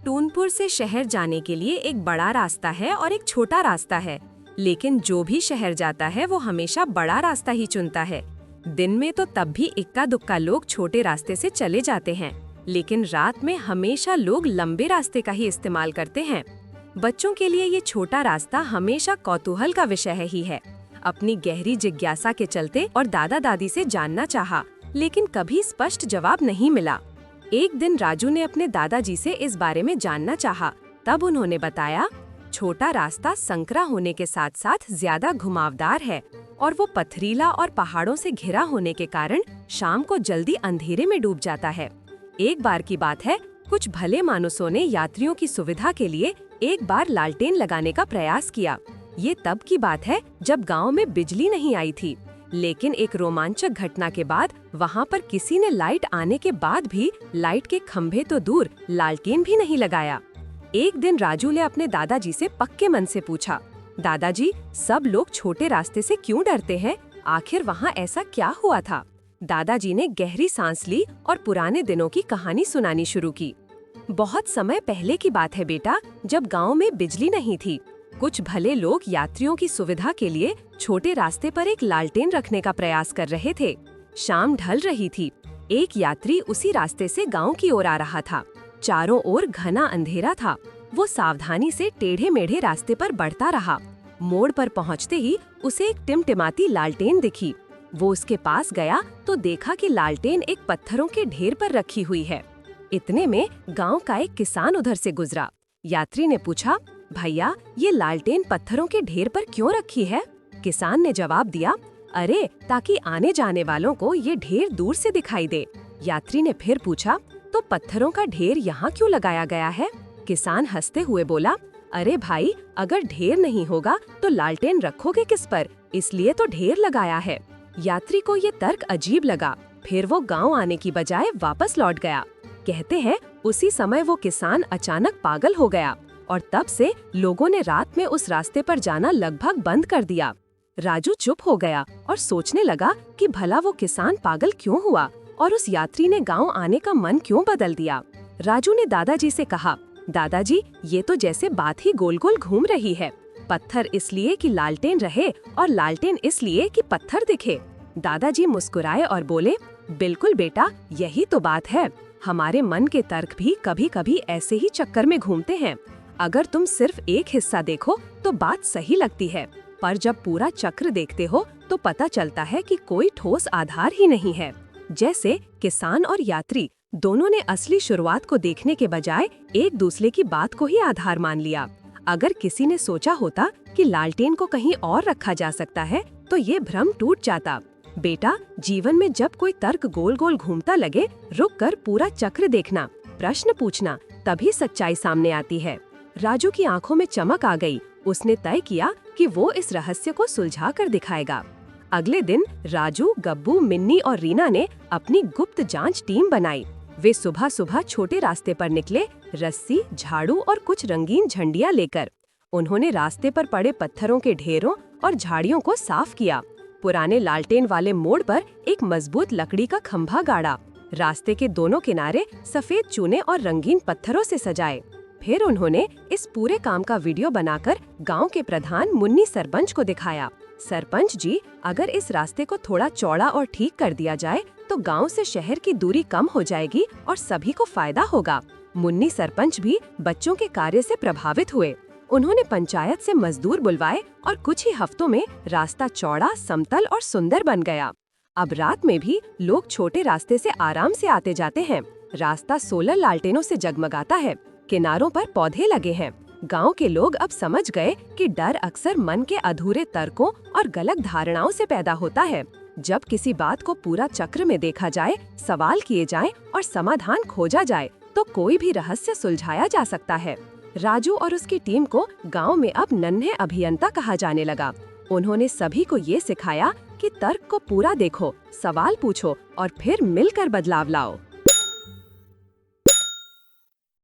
टूनपुर से शहर जाने के लिए एक बड़ा रास्ता है और एक छोटा रास्ता है, लेकिन जो भी शहर जाता है वो हमेशा बड़ा रास्ता ही चुनता है। दिन में तो तब भी इक्का दुक्का लोग छोटे रास्ते से चले जाते हैं, लेकिन रात में हमेशा लोग लंबे रास्ते का ही इस्तेमाल करते हैं। बच्चों के लिए ये छोटा रास्ता हमेशा कौतूहल का विषय ही है। अपनी गहरी जिज्ञासा के चलते और दादा दादी से जानना चाहा, लेकिन कभी स्पष्ट जवाब नहीं मिला। एक दिन राजू ने अपने दादाजी से इस बारे में जानना चाहा, तब उन्होंने बताया, छोटा रास्ता संकरा होने के साथ साथ ज्यादा घुमावदार है और वो पथरीला और पहाड़ों से घिरा होने के कारण शाम को जल्दी अंधेरे में डूब जाता है। एक बार की बात है, कुछ भले मानुसों ने यात्रियों की सुविधा के लिए एक बार लालटेन लगाने का प्रयास किया। ये तब की बात है जब गांव में बिजली नहीं आई थी, लेकिन एक रोमांचक घटना के बाद वहां पर किसी ने लाइट आने के बाद भी लाइट के खंभे तो दूर लालटेन भी नहीं लगाया। एक दिन राजू ने अपने दादाजी से पक्के मन से पूछा, दादाजी, सब लोग छोटे रास्ते से क्यों डरते हैं? आखिर वहां ऐसा क्या हुआ था? दादाजी ने गहरी सांस ली और पुराने दिनों की कहानी सुनानी शुरू की। बहुत समय पहले की बात है बेटा, जब गांव में बिजली नहीं थी। कुछ भले लोग यात्रियों की सुविधा के लिए छोटे रास्ते पर एक लालटेन रखने का प्रयास कर रहे थे। शाम ढल रही थी। एक यात्री उसी रास्ते से गांव की ओर आ रहा था। चारों ओर घना अंधेरा था। वो सावधानी से टेढ़े मेढ़े रास्ते पर बढ़ता रहा। मोड़ पर पहुंचते ही उसे एक टिमटिमाती लालटेन दिखी। वो उसके पास गया तो देखा कि लालटेन एक पत्थरों के ढेर पर रखी हुई है। इतने में गांव का एक किसान उधर से गुजरा। यात्री ने पूछा, भैया, ये लालटेन पत्थरों के ढेर पर क्यों रखी है? किसान ने जवाब दिया, अरे, ताकि आने जाने वालों को ये ढेर दूर से दिखाई दे। यात्री ने फिर पूछा, तो पत्थरों का ढेर यहाँ क्यों लगाया गया है? किसान हंसते हुए बोला, अरे भाई, अगर ढेर नहीं होगा तो लालटेन रखोगे किस पर, इसलिए तो ढेर लगाया है। यात्री को ये तर्क अजीब लगा। फिर वो गाँव आने की बजाय वापस लौट गया। कहते हैं उसी समय वो किसान अचानक पागल हो गया और तब से लोगों ने रात में उस रास्ते पर जाना लगभग बंद कर दिया। राजू चुप हो गया और सोचने लगा कि भला वो किसान पागल क्यों हुआ और उस यात्री ने गांव आने का मन क्यों बदल दिया। राजू ने दादाजी से कहा, दादाजी, ये तो जैसे बात ही गोल गोल घूम रही है। पत्थर इसलिए कि लालटेन रहे और लालटेन इसलिए कि पत्थर दिखे। दादाजी मुस्कुराए और बोले, बिल्कुल बेटा, यही तो बात है। हमारे मन के तर्क भी कभी कभी ऐसे ही चक्कर में घूमते हैं। अगर तुम सिर्फ एक हिस्सा देखो तो बात सही लगती है, पर जब पूरा चक्र देखते हो तो पता चलता है कि कोई ठोस आधार ही नहीं है। जैसे किसान और यात्री दोनों ने असली शुरुआत को देखने के बजाय एक दूसरे की बात को ही आधार मान लिया। अगर किसी ने सोचा होता कि लालटेन को कहीं और रखा जा सकता है तो ये भ्रम टूट जाता। बेटा, जीवन में जब कोई तर्क गोल गोल घूमता लगे, रुककर पूरा चक्र देखना, प्रश्न पूछना, तभी सच्चाई सामने आती है। राजू की आंखों में चमक आ गई। उसने तय किया कि वो इस रहस्य को सुलझा कर दिखाएगा। अगले दिन राजू, गब्बू, मिन्नी और रीना ने अपनी गुप्त जांच टीम बनाई। वे सुबह सुबह छोटे रास्ते पर निकले, रस्सी, झाड़ू और कुछ रंगीन झंडियां लेकर। उन्होंने रास्ते पर पड़े पत्थरों के ढेरों और झाड़ियों को साफ किया। पुराने लालटेन वाले मोड़ पर एक मजबूत लकड़ी का खंभा गाड़ा। रास्ते के दोनों किनारे सफेद चूने और रंगीन पत्थरों से सजाए। फिर उन्होंने इस पूरे काम का वीडियो बनाकर गांव के प्रधान मुन्नी सरपंच को दिखाया। सरपंच जी, अगर इस रास्ते को थोड़ा चौड़ा और ठीक कर दिया जाए तो गांव से शहर की दूरी कम हो जाएगी और सभी को फायदा होगा। मुन्नी सरपंच भी बच्चों के कार्य से प्रभावित हुए। उन्होंने पंचायत से मजदूर बुलवाए और कुछ ही हफ्तों में रास्ता चौड़ा, समतल और सुंदर बन गया। अब रात में भी लोग छोटे रास्ते से आराम से आते जाते हैं। रास्ता सोलर लालटेनों से जगमगाता है। किनारों पर पौधे लगे हैं। गांव के लोग अब समझ गए कि डर अक्सर मन के अधूरे तर्कों और गलत धारणाओं से पैदा होता है। जब किसी बात को पूरा चक्र में देखा जाए, सवाल किए जाएं और समाधान खोजा जाए तो कोई भी रहस्य सुलझाया जा सकता है। राजू और उसकी टीम को गांव में अब नन्हे अभियंता कहा जाने लगा। उन्होंने सभी को ये सिखाया कि तर्क को पूरा देखो, सवाल पूछो और फिर मिलकर बदलाव लाओ।